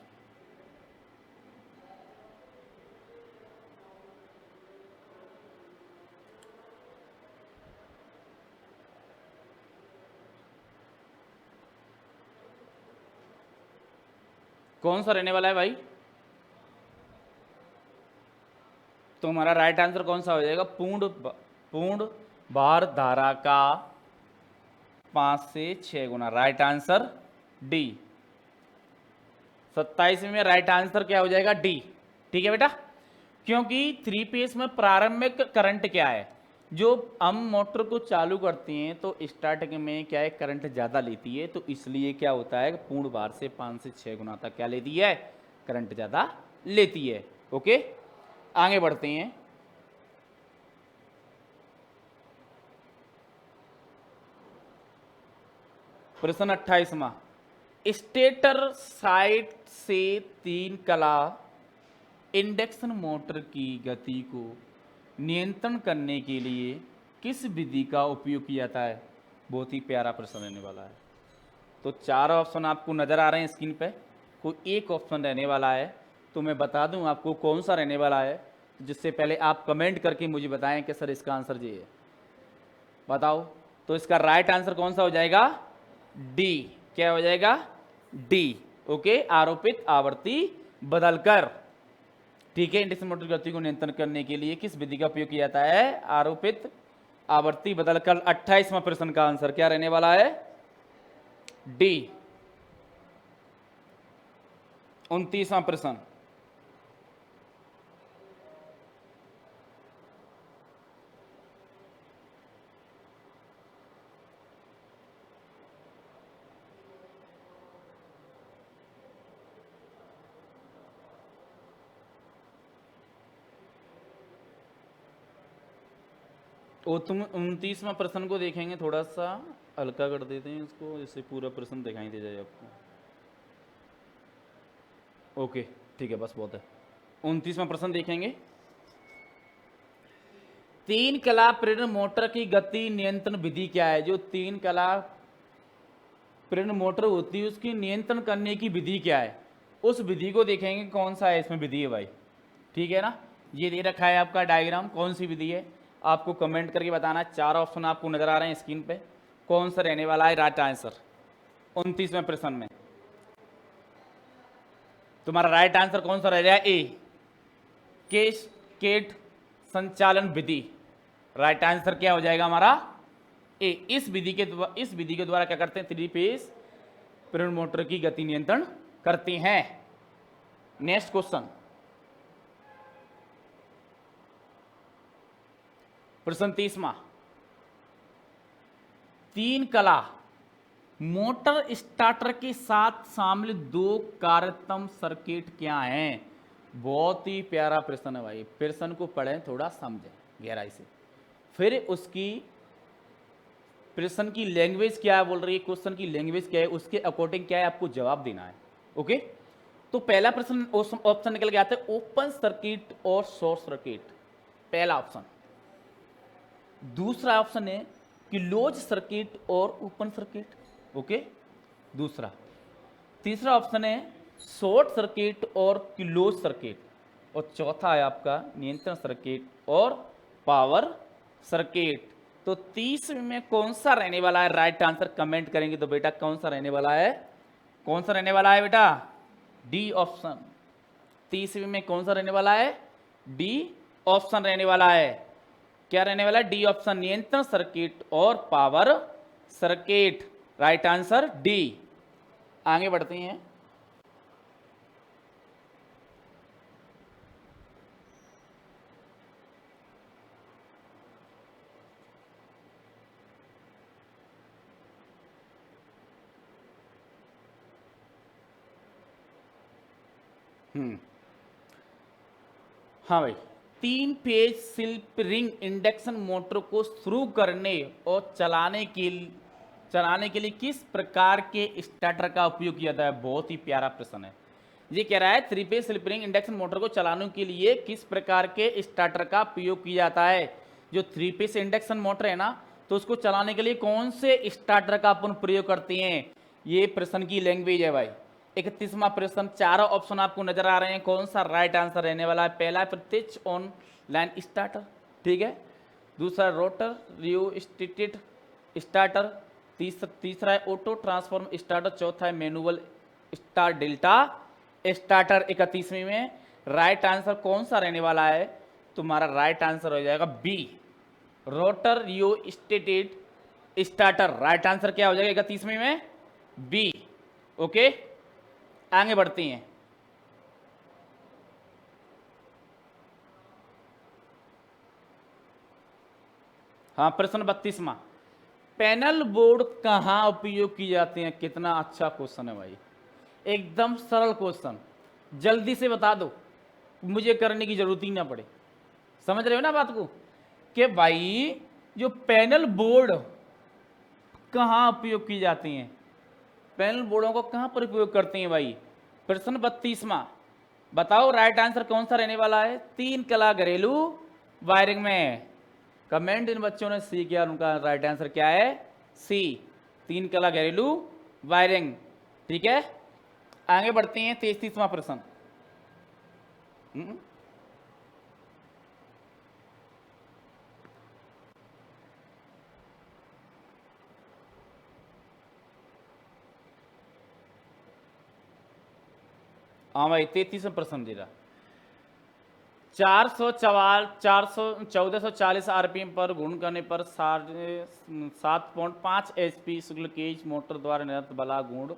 कौन सा रहने वाला है भाई? तो हमारा राइट आंसर कौन सा हो जाएगा? पूर्ण भार धारा का 5 से 6 गुना। Right answer D. 27 में राइट आंसर क्या हो जाएगा? डी। ठीक है बेटा, क्योंकि 3 फेज में प्रारंभिक करंट क्या है, जो हम मोटर को चालू करते हैं तो स्टार्टिंग में क्या है, करंट ज़्यादा लेती है, तो इसलिए क्या होता है, पूर्ण भार से 5 से 6 गुना तक क्या लेती है, करंट ज़्यादा लेती है। ओके, आगे बढ़ते हैं। प्रश्न 28वां, स्टेटर साइड से 3 कला इंडक्शन मोटर की गति को नियंत्रण करने के लिए किस विधि का उपयोग किया जाता है? बहुत ही प्यारा प्रश्न रहने वाला है। तो 4 ऑप्शन आपको नज़र आ रहे हैं स्क्रीन पे, कोई एक ऑप्शन रहने वाला है, तो मैं बता दूं आपको कौन सा रहने वाला है, जिससे पहले आप कमेंट करके मुझे बताएं कि सर इसका आंसर ये है। बताओ, तो इसका राइट आंसर कौन सा हो जाएगा? डी। क्या हो जाएगा? डी। ओके, आरोपित आवृत्ति बदलकर। ठीक है, इंडक्शन मोटर की गति को नियंत्रण करने के लिए किस विधि का उपयोग किया जाता है? आरोपित आवृत्ति बदलकर। 28वां प्रश्न का आंसर क्या रहने वाला है? डी। 29वां प्रश्न, तो तुम 29वां प्रश्न को देखेंगे, थोड़ा सा हल्का कर देते हैं इसको, इससे पूरा प्रश्न दिखाई दे जाए आपको। ओके ठीक है, बस बहुत है। 29वां प्रश्न देखेंगे। 3 कला प्रेरण मोटर की गति नियंत्रण विधि क्या है? जो 3 कला प्रेरण मोटर होती है उसकी नियंत्रण करने की विधि क्या है, उस विधि को देखेंगे कौन सा है इसमें विधि है भाई। ठीक है ना, ये दे रखा है आपका डायग्राम, कौन सी विधि है आपको कमेंट करके बताना। 4 ऑप्शन आपको नजर आ रहे हैं स्क्रीन पे, कौन सा रहने वाला है राइट आंसर 29वें प्रश्न में? तुम्हारा राइट आंसर कौन सा रह जाएगा? ए, कैस्केड संचालन विधि। राइट आंसर क्या हो जाएगा हमारा? ए। इस विधि के द्वारा क्या करते हैं? 3 फेज प्रेरण मोटर की गति नियंत्रण करते हैं। नेक्स्ट क्वेश्चन, प्रश्न 30वां, 3 कला मोटर स्टार्टर के साथ शामिल 2 कार्यक्षम सर्किट क्या हैं? बहुत ही प्यारा प्रश्न है भाई, प्रश्न को पढ़ें, थोड़ा समझें गहराई से, फिर उसकी प्रश्न की लैंग्वेज क्या है बोल रही है, क्वेश्चन की लैंग्वेज क्या है, उसके अकॉर्डिंग क्या है आपको जवाब देना है। ओके, तो पहला प्रश्न ऑप्शन निकल गया था ओपन सर्किट और शॉर्ट सर्किट, पहला ऑप्शन। दूसरा ऑप्शन है क्लोज सर्किट और ओपन सर्किट। ओके, दूसरा। तीसरा ऑप्शन है शॉर्ट सर्किट और क्लोज सर्किट, और चौथा है आपका नियंत्रण सर्किट और पावर सर्किट। तो 30 में कौन सा रहने वाला है राइट आंसर? कमेंट करेंगे तो बेटा कौन सा रहने वाला है? कौन सा रहने वाला है बेटा? D option. 30 में कौन सा रहने वाला है? डी ऑप्शन रहने वाला है। क्या रहने वाला है? डी ऑप्शन, नियंत्रण सर्किट और power circuit. Right answer D. आगे बढ़ते हैं। हाँ भाई, 3 phase slip ring induction motor को शुरू करने और चलाने के लिए किस प्रकार के स्टार्टर का उपयोग किया जाता है? बहुत ही प्यारा प्रश्न है। ये कह रहा है 3 phase slip ring induction motor को चलाने के लिए किस प्रकार के स्टार्टर का उपयोग किया जाता है? जो 3 फेज इंडक्शन मोटर है ना, तो तो उसको चलाने के लिए कौन से स्टार्टर का अपन प्रयोग करते हैं, ये प्रश्न की लैंग्वेज है भाई। 31वां प्रश्न, चारों ऑप्शन आपको नजर आ रहे हैं, कौन सा राइट आंसर रहने वाला है। पहला है प्रत्यक्ष ऑन लाइन स्टार्टर, ठीक है। दूसरा रोटर रियोस्टेटेड स्टार्टर, तीसरा है ऑटो ट्रांसफॉर्म स्टार्टर, चौथा है मैनुअल स्टार डेल्टा स्टार्टर। 31वीं में राइट आंसर कौन सा रहने वाला है, तुम्हारा राइट आंसर हो जाएगा B, rotor rheostated starter. Right answer क्या हो जाएगा 31वीं में, बी। ओके, आगे बढ़ती हैं। हाँ, प्रश्न 32वां, पैनल बोर्ड कहाँ उपयोग की जाते हैं। कितना अच्छा क्वेश्चन है भाई, एकदम सरल क्वेश्चन, जल्दी से बता दो, मुझे करने की जरूरत ही ना पड़े। समझ रहे हो ना बात को, कि भाई जो पैनल बोर्ड कहाँ उपयोग की जाती हैं, पैनल बोर्डों को कहाँ पर उपयोग करते हैं भाई। प्रश्न 32वां, बताओ राइट आंसर कौन सा रहने वाला है। 3 कला घरेलू वायरिंग में। कमेंट इन बच्चों ने सी किया, उनका राइट आंसर क्या है, सी, 3 कला घरेलू वायरिंग, ठीक है। आगे बढ़ते हैं, 33वां प्रश्न। हाँ भाई, 33वां प्रश्न दे रहा, 1440 आरपीएम पर घूर्ण करने पर 7.5 HP शुक्ल केज मोटर द्वारा निर्मित बला गुण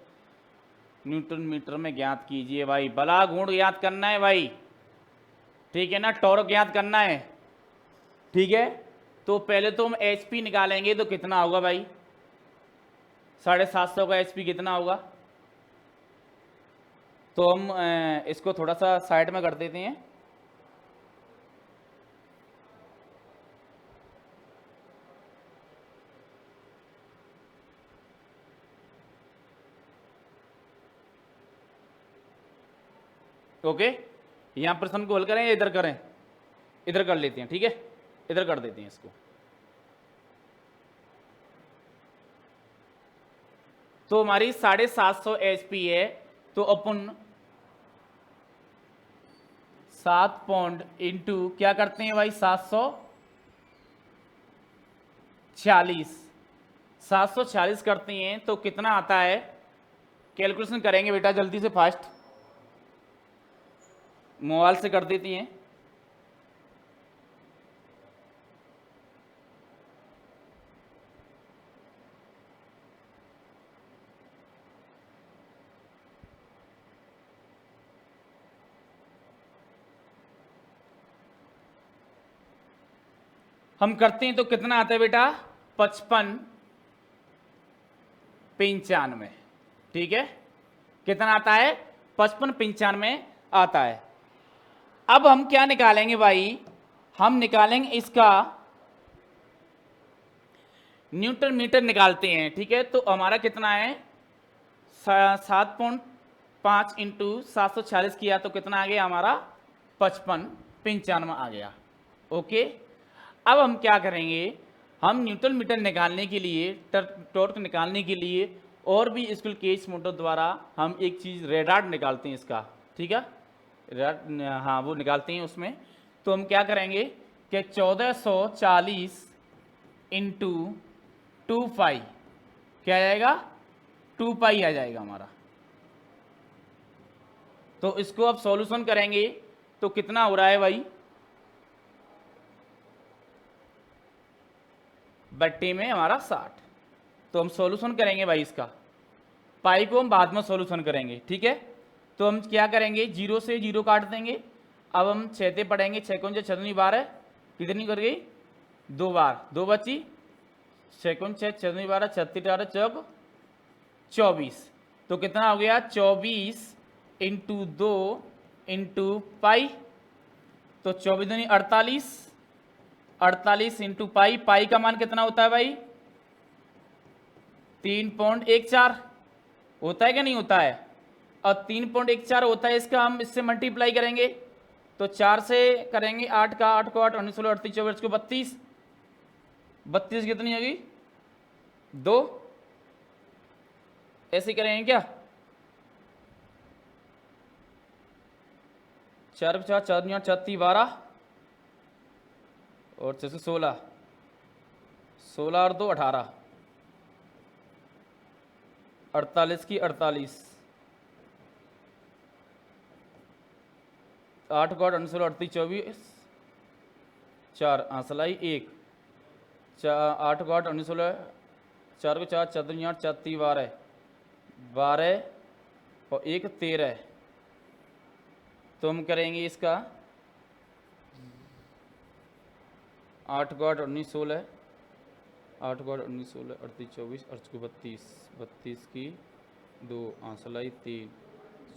न्यूटन मीटर में ज्ञात कीजिए। भाई बला गुण ज्ञात करना है भाई, ठीक है ना, टॉर्क ज्ञात करना है, ठीक है। तो पहले तो हम HP निकालेंगे, तो कितना होगा भाई, 750 का HP कितना होगा। तो हम इसको थोड़ा सा साइड में कर देते हैं। ओके, यहां प्रश्न को हल करें या इधर करें, इधर कर लेते हैं, ठीक है, इधर कर देते हैं इसको। तो हमारी 750 HP है, तो अपन 7 पॉइंट इंटू क्या करते हैं भाई, 746 करते हैं, तो कितना आता है। कैलकुलेशन करेंगे बेटा जल्दी से, फास्ट, मोबाइल से कर देती हैं। हम करते हैं तो कितना आता है बेटा, 5595, ठीक है। कितना आता है, 5595 आता है। अब हम क्या निकालेंगे भाई, हम निकालेंगे इसका न्यूटन मीटर निकालते हैं, ठीक है। तो हमारा कितना है, 7.5 इंटू 746 किया तो कितना आ गया हमारा, 5595 आ गया। ओके, अब हम क्या करेंगे, हम न्यूटन मीटर निकालने के लिए, टॉर्क निकालने के लिए और भी स्कूल केज मोटर द्वारा हम एक चीज़ रेडार निकालते हैं इसका, ठीक है, हाँ वो निकालते हैं उसमें। तो हम क्या करेंगे कि 1440 इंटू 2 पाई क्या आ जाएगा, 2 पाई आ जाएगा हमारा। तो इसको अब सॉल्यूशन करेंगे तो कितना हो रहा है भाई, बट्टे में हमारा 60। तो हम सॉल्यूशन करेंगे भाई इसका, पाई को हम बाद में सॉल्यूशन करेंगे, ठीक है। तो हम क्या करेंगे, 0 से 0 काट देंगे। अब हम 6 पढ़ेंगे, 6 कौन 6 12 कितनी कर गई, 2 बार, 2 बची, 6 कौन 6 12 36 18 चौक 24। तो कितना हो गया, 24 इंटू 2 इंटू पाई, तो 24 दूनी 48, 48 इंटू पाई, पाई का मान कितना होता है भाई, 3.14 होता है क्या नहीं होता है। और 3.14 होता है, इसका हम इससे मल्टीप्लाई करेंगे तो 4 से करेंगे, 8 का 8 को 8 19 16 38 24 को 32, 32 कितनी होगी? 2। ऐसे करेंगे क्या? 4 4 4 8 4 12 और 6 16, 16 और 2 18, 48 की 48, 8 को 8 16 38 24, 4 आंसलाई 1, 8 को 8 19 16, 4 को 4 4 8 4 12, 12 और 1 13। तो हम करेंगे इसका 8 को 8 19 16, 8 को 8 19 16 38 24 8 को 32, 32 की 2 आंसलाई 3,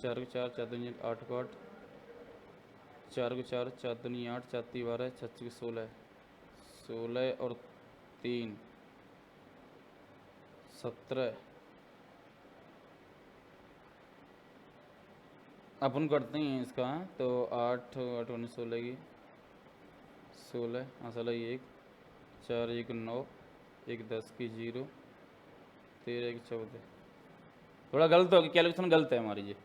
4 को 4 4 2 8 को 8, 4 को 4 4 2 8 4 12 6 को 16, 16 और 3 17। अपन करते हैं इसका, तो 8 8 19 16 की 16 आंसलाई 1, 4 1 9, 1 10 की 0, 13 की 14। थोड़ा गलत हो गया, कैलकुलेशन गलत है हमारी ये।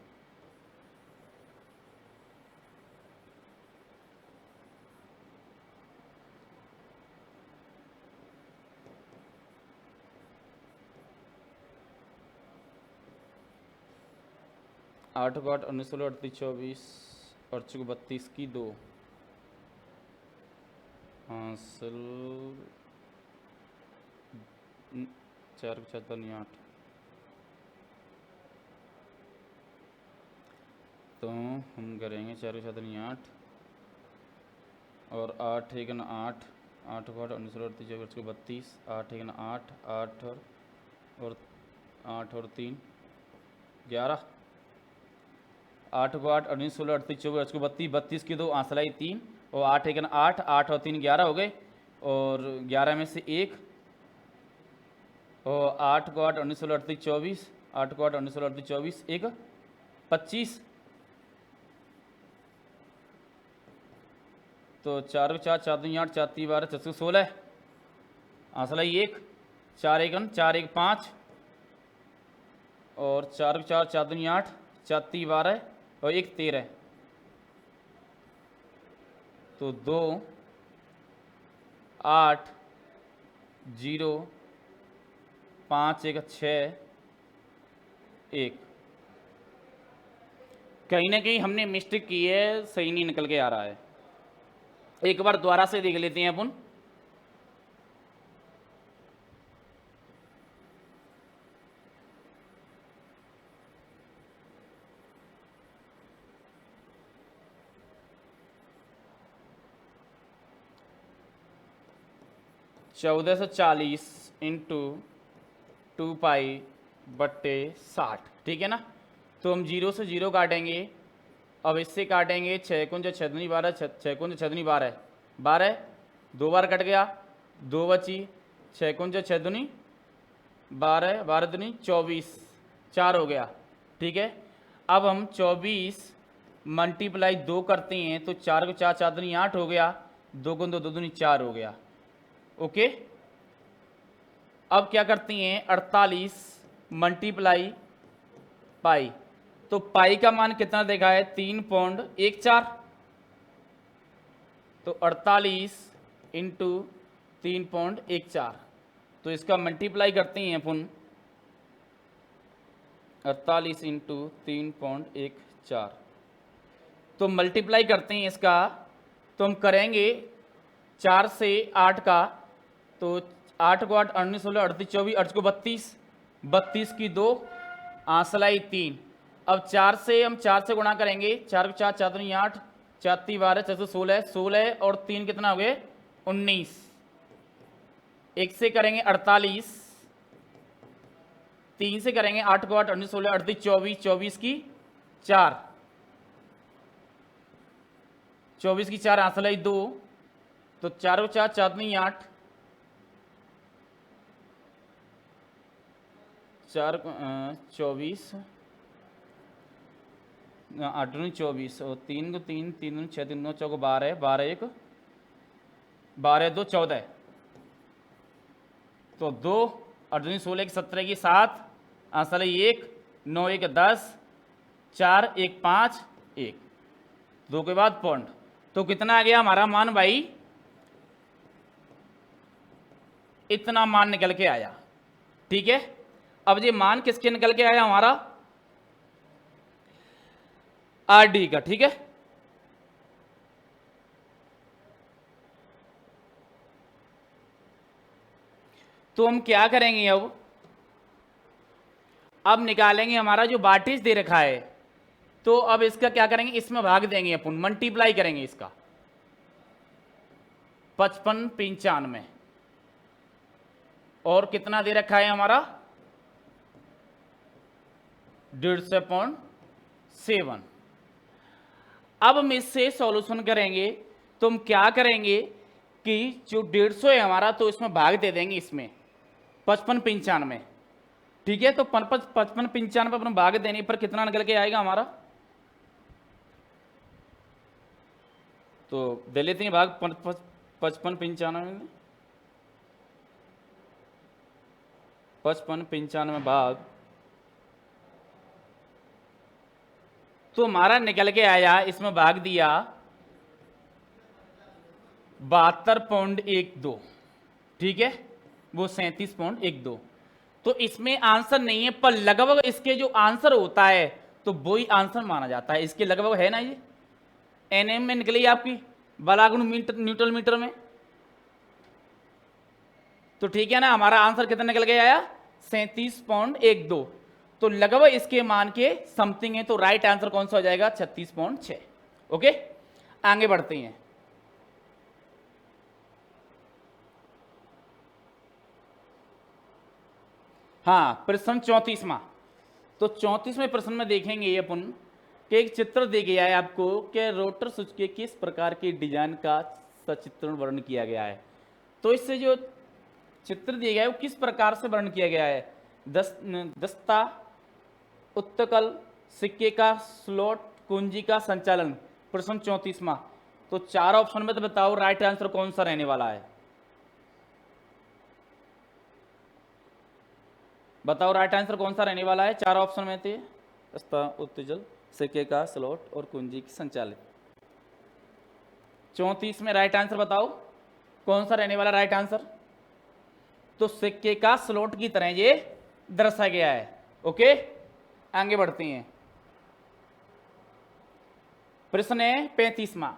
आठ को 8 19 16 38 24 और 32 की 2 हासिल 4 को 4 नहीं 8। तो हम करेंगे 4 को 4 नहीं 8 और 8 1 न 8, 8 को 8 19 38 24 को 32, 8 1 न 8, 8 और 8 और 3 11, 8 को 8 19 16 38 24 को 32, 32 की 2 आंसलाई 3 और 8 1 न 8, 8 और 3 11 हो गए और 11 में से 1 और 8 को 8 19 16 38 24, 8 को 8 19 16 38 24 1 25। तो 4 को 4 4 2 8 4 3 12 4 16 आंसलाई 1, 4 1 4 1 5 और 4 को 4 4 2 8 4 3 12 और 1 13। तो 2 8 0 5 1 6 1। कहीं ना कहीं हमने मिस्टेक की है, सही नहीं निकल के आ रहा है। एक बार दोबारा से देख लेते हैं अपन। चौदह सौ 40 इंटू 2π/60, ठीक है ना। तो हम 0 से 0 काटेंगे, अब इससे काटेंगे 6 कुंज 6 दूनी 12, 6 कुंज 6 दूनी 12, 12 2 बार कट गया, 2 बची, 6 कुंज 6 दूनी 12, 12 दूनी 24, 4 हो गया, ठीक है। अब हम 24 मल्टीप्लाई 2 करते हैं तो 4 को 4 4 दूनी 8 हो गया, 2 को 2 2 दूनी 4 हो गया, ओके। अब क्या करती हैं 48 मल्टीप्लाई पाई, तो पाई का मान कितना देखा है 3.14, तो 48 इंटू 3.14, तो इसका मल्टीप्लाई करते हैं अपन 48 इंटू 3.14, तो मल्टीप्लाई करते हैं इसका, तो हम करेंगे 4 से 8 का, तो 8 को 8 19 16 38 24 8 को 32, 32 की 2 आंसलाई 3। अब 4 से हम 4 से गुणा करेंगे, 4 को 4 4 दूनी 8, 4 3 12 4 16, 16 और 3 कितना हो गए 19। एक से करेंगे 48, 3 से करेंगे 8 को 8 19 16 38 24, 24 की 4, 24 की 4 आंसलाई 2, तो 4 को 4 4 दूनी 8, 4 24 8 दूनी 24 और 3 को 3 3 दूनी 6 3 9 4 12, 12 1 12 2 14, तो 2 और 2 16 की 17 की 7, आंसर है 1, 9 1 10, 4 1 5 1, 2 के बाद पॉइंट। तो कितना आ गया हमारा मान भाई, इतना मान निकल के आया। ठीक है, अब ये मान किसके निकल के आया हमारा, आर डी का। ठीक है, तो हम क्या करेंगे, अब निकालेंगे हमारा जो वाटेज दे रखा है, तो अब इसका क्या करेंगे, इसमें भाग देंगे अपन, मल्टीप्लाई करेंगे इसका 55 95, और कितना दे रखा है हमारा 150.7। अब हम इससे सॉल्यूशन करेंगे, तो हम क्या करेंगे कि जो 150 है हमारा, तो इसमें भाग दे देंगे इसमें 55 95। ठीक है, तो 55 95 पर भाग देने पर कितना निकल के आएगा हमारा, तो दे लेते हैं भाग 55 95 में, 55 95 भाग, तो हमारा निकल के आया, इसमें भाग दिया 72.12। ठीक है, वो 37.12। तो इसमें आंसर नहीं है, पर लगभग इसके जो आंसर होता है तो वो ही आंसर माना जाता है, इसके लगभग है ना। ये एनएम में निकली आपकी, बलागुण मीटर न्यूटन मीटर में। तो ठीक है ना, हमारा आंसर कितना निकल के आया 37.12। तो लगभग इसके मान के समथिंग है, तो राइट आंसर कौन सा हो जाएगा 36.6। ओके, आगे बढ़ते हैं। हाँ, प्रश्न 34वां। तो 34वें प्रश्न में देखेंगे ये अपन कि एक चित्र दे गया है आपको कि रोटर स्विच के किस प्रकार के डिजाइन का सचित्रण वर्णन किया गया है। तो इससे जो चित्र दिया गया है वो किस प्रकार से वर्णन किया गया है, दस्ता, उत्तकल, सिक्के का स्लॉट, कुंजी का संचालन। प्रश्न 34वां। तो 4 ऑप्शन में तो बताओ राइट आंसर कौन सा रहने वाला है, बताओ राइट आंसर कौन सा रहने वाला है 4 ऑप्शन में थे, दस्ता, उत्तजल, सिक्के का स्लॉट और कुंजी की संचालित। 34 में राइट आंसर बताओ कौन सा रहने वाला राइट आंसर। तो सिक्के का स्लॉट की तरह ये दर्शाया गया है। ओके, आगे बढ़ते हैं। प्रश्न है 35वां।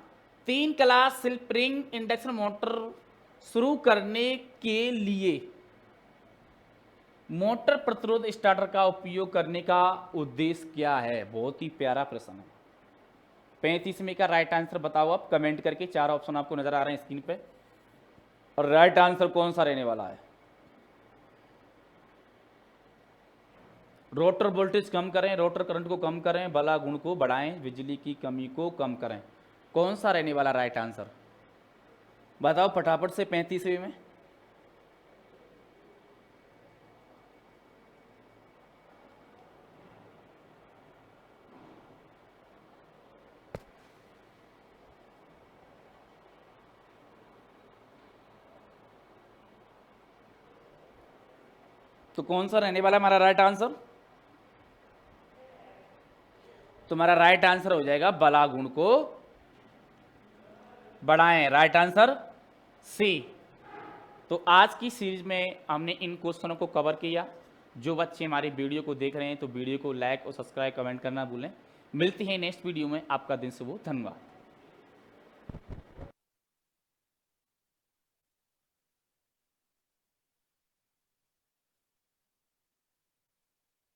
3 class slip ring induction motor शुरू करने के लिए मोटर प्रतिरोध स्टार्टर का उपयोग करने का उद्देश्य क्या है। बहुत ही प्यारा प्रश्न है। 35वें का राइट आंसर बताओ आप कमेंट करके। 4 ऑप्शन आपको नजर आ रहे हैं स्क्रीन पे, और राइट आंसर कौन सा रहने वाला है। रोटर वोल्टेज कम करें, रोटर करंट को कम करें, बला गुण को बढ़ाएं, बिजली की कमी को कम करें, कौन सा रहने वाला राइट आंसर बताओ फटाफट से 35वें में। तो कौन सा रहने वाला हमारा राइट आंसर। तो हमारा राइट आंसर हो जाएगा बला गुण को बढ़ाएं, राइट आंसर सी। तो आज की सीरीज में हमने इन क्वेश्चनों को कवर किया। जो बच्चे हमारी वीडियो को देख रहे हैं तो वीडियो को लाइक और सब्सक्राइब कमेंट करना भूलें। मिलती है नेक्स्ट वीडियो में। आपका दिन शुभ हो, धन्यवाद।